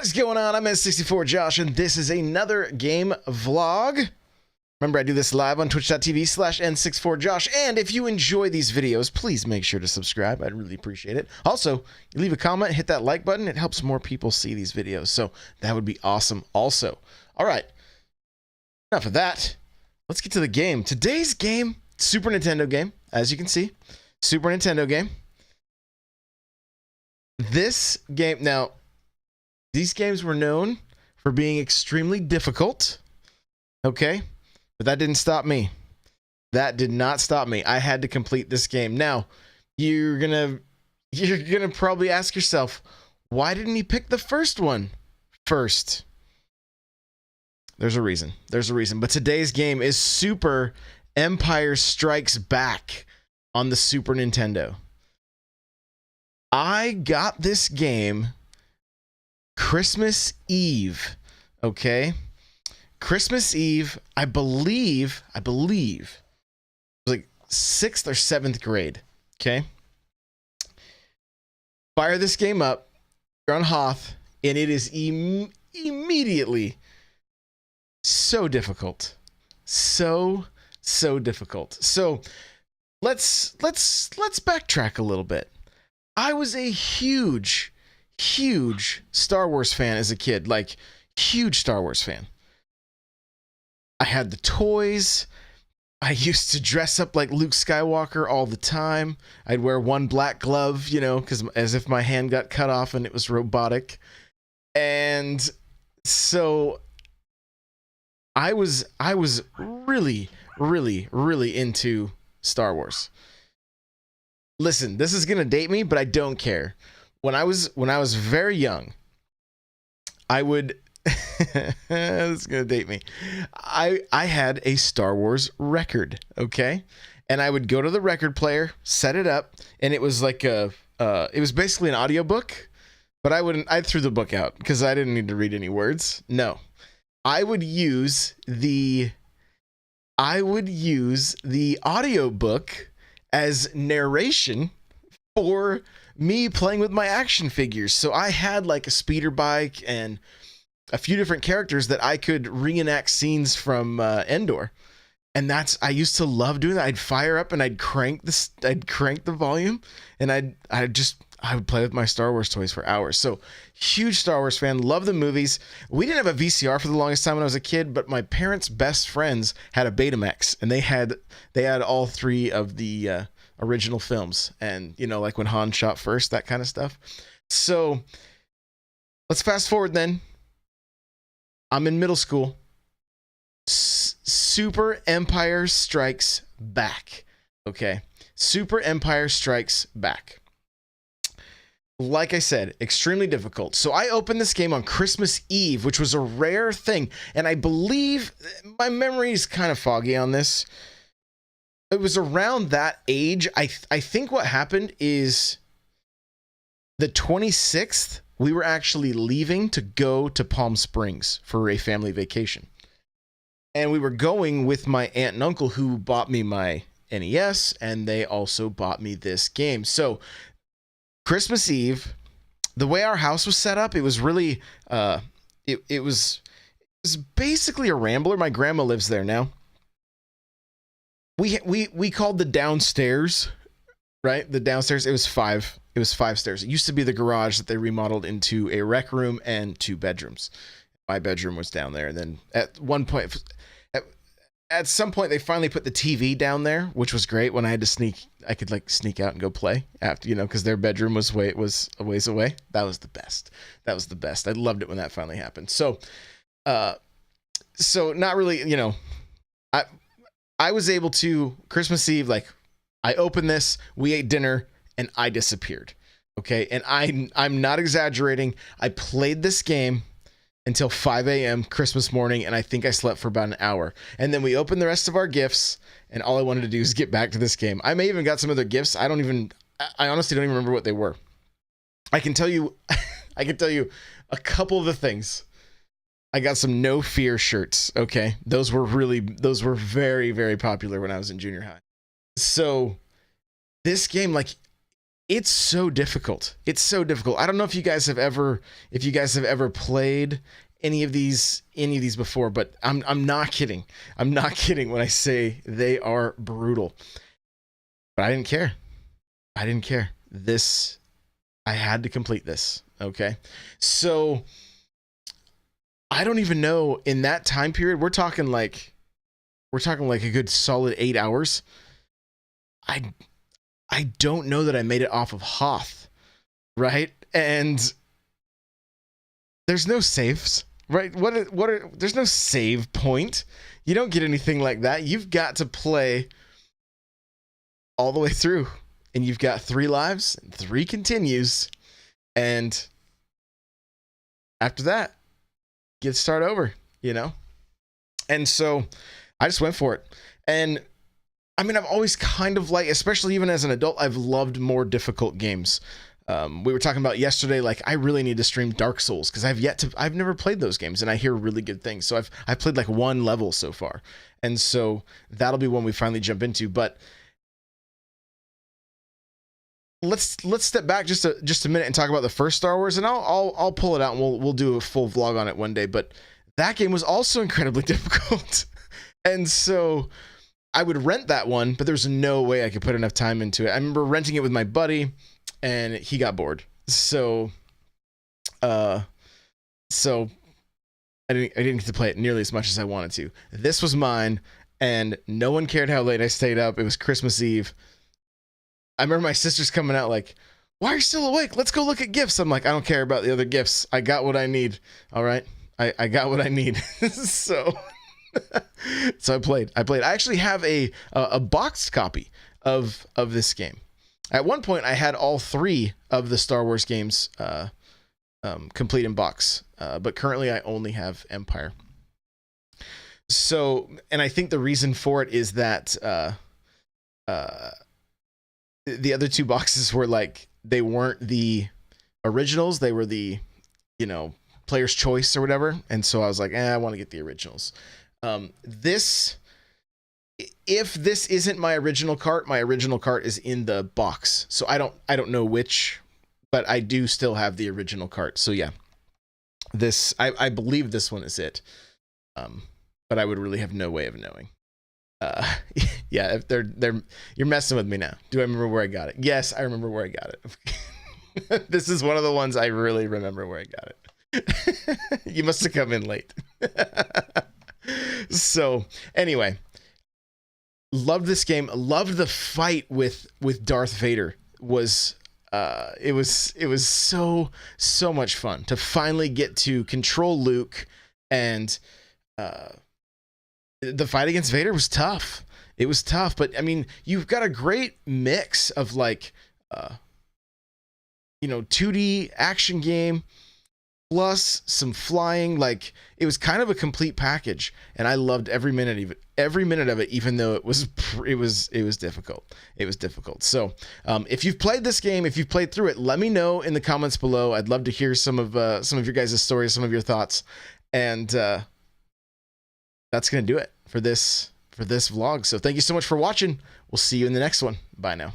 What's going on? I'm N64Josh, and this is another game vlog. Remember, I do this live on twitch.tv/N64Josh, and if you enjoy these videos, please make sure to subscribe. I'd really appreciate it. Also, you leave a comment, hit that like button. It helps more people see these videos, so that would be awesome also. All right, enough of that. Let's get to the game. Today's game, Super Nintendo game, as you can see. Super Nintendo game. This game, now, these games were known for being extremely difficult, okay? But that didn't stop me. That did not stop me. I had to complete this game. Now, you're gonna probably ask yourself, why didn't he pick the first one first? There's a reason. There's a reason. But today's game is Super Empire Strikes Back on the Super Nintendo. I got this game Christmas Eve, okay? Christmas Eve, I believe, it was like 6th or 7th grade, okay? Fire this game up, you're on Hoth, and it is immediately so difficult. So difficult. So let's backtrack a little bit. I was a huge Star Wars fan as a kid, like huge Star Wars fan. I had the toys. I used to dress up like Luke Skywalker all the time. I'd wear one black glove, you know, because as if my hand got cut off and it was robotic. And so I was really into Star Wars. Listen, this is gonna date me, but I don't care. When I was very young, I would this is gonna date me. I had a Star Wars record, okay? And I would go to the record player, set it up, and it was like it was basically an audiobook, but I threw the book out because I didn't need to read any words. No. I would use the audiobook as narration for me playing with my action figures. So I had like a speeder bike and a few different characters that I could reenact scenes from Endor. And I used to love doing that. I'd fire up and I'd crank the volume, and I would play with my Star Wars toys for hours. So huge Star Wars fan, love the movies. We didn't have a VCR for the longest time when I was a kid, but my parents' best friends had a Betamax, and they had all 3 of the original films, and you know, like when Han shot first, that kind of stuff. So let's fast forward then. I'm in middle school. Super Empire Strikes Back. Okay. Super Empire Strikes Back. Like I said, extremely difficult. So I opened this game on Christmas Eve, which was a rare thing. And I believe, my memory is kind of foggy on this. It was around that age. I think what happened is the 26th, we were actually leaving to go to Palm Springs for a family vacation. And we were going with my aunt and uncle, who bought me my NES, and they also bought me this game. So Christmas Eve, the way our house was set up, it was really, it was basically a rambler. My grandma lives there now. We called the downstairs, right? The downstairs, it was 5 stairs. It used to be the garage that they remodeled into a rec room and 2 bedrooms. My bedroom was down there. And then at some point they finally put the TV down there, which was great. When I had to I could like sneak out and go play after, you know, because their bedroom was a ways away. That was the best. I loved it when that finally happened. So not really, you know, I was able to, Christmas Eve, like, I opened this, we ate dinner, and I disappeared. Okay, and I'm not exaggerating. I played this game until 5 a.m. Christmas morning, and I think I slept for about an hour. And then we opened the rest of our gifts, and all I wanted to do is get back to this game. I may even got some of their gifts. I honestly don't even remember what they were. I can tell you a couple of the things. I got some No Fear shirts, okay? Those were very, very popular when I was in junior high. So this game, like, It's so difficult. It's so difficult. I don't know if you guys have ever played any of these before, but I'm not kidding. I'm not kidding when I say they are brutal. But I didn't care. I didn't care. I had to complete this. Okay. So I don't even know, in that time period, we're talking like a good solid 8 hours. I don't know that I made it off of Hoth, right? And there's no saves, right? There's no save point. You don't get anything like that. You've got to play all the way through, and you've got 3 lives, and 3 continues, and after that, get start over, you know? And so I just went for it. And I mean, I've always kind of like, especially even as an adult, I've loved more difficult games. We were talking about yesterday, like, I really need to stream Dark Souls because I've never played those games, and I hear really good things. So I've played like 1 level so far. And so that'll be one we finally jump into. But let's step back just a minute and talk about the first Star Wars, and I'll pull it out and we'll do a full vlog on it one day. But that game was also incredibly difficult. And so I would rent that one, but there's no way I could put enough time into it. I remember renting it with my buddy, and he got bored. So I didn't get to play it nearly as much as I wanted to. This was mine, and no one cared how late I stayed up. It was Christmas Eve. I remember my sister's coming out like, "Why are you still awake? Let's go look at gifts." I'm like, "I don't care about the other gifts. I got what I need. All right. I got what I need." So I played. I actually have a boxed copy of this game. At one point, I had all 3 of the Star Wars games complete in box, but currently I only have Empire. So, and I think the reason for it is that the other 2 boxes were like, they weren't the originals, they were the, player's choice or whatever, and so I was like, I want to get the originals. If this isn't my original cart is in the box. So I don't know which, but I do still have the original cart. So yeah, I believe this one is it. But I would really have no way of knowing. Yeah, if you're messing with me now. Do I remember where I got it? Yes, I remember where I got it. This is one of the ones I really remember where I got it. You must have come in late. So anyway, loved this game. Loved the fight with Darth Vader. It was so much fun to finally get to control Luke, and the fight against Vader was tough. It was tough, but I mean, you've got a great mix of like 2D action game plus some flying. Like, it was kind of a complete package, and I loved every minute of it, even though it was difficult. It was difficult. So if you've played this game, if you've played through it, let me know in the comments below. I'd love to hear some of your guys' stories, some of your thoughts. And that's gonna do it for this vlog. So thank you so much for watching. We'll see you in the next one. Bye now.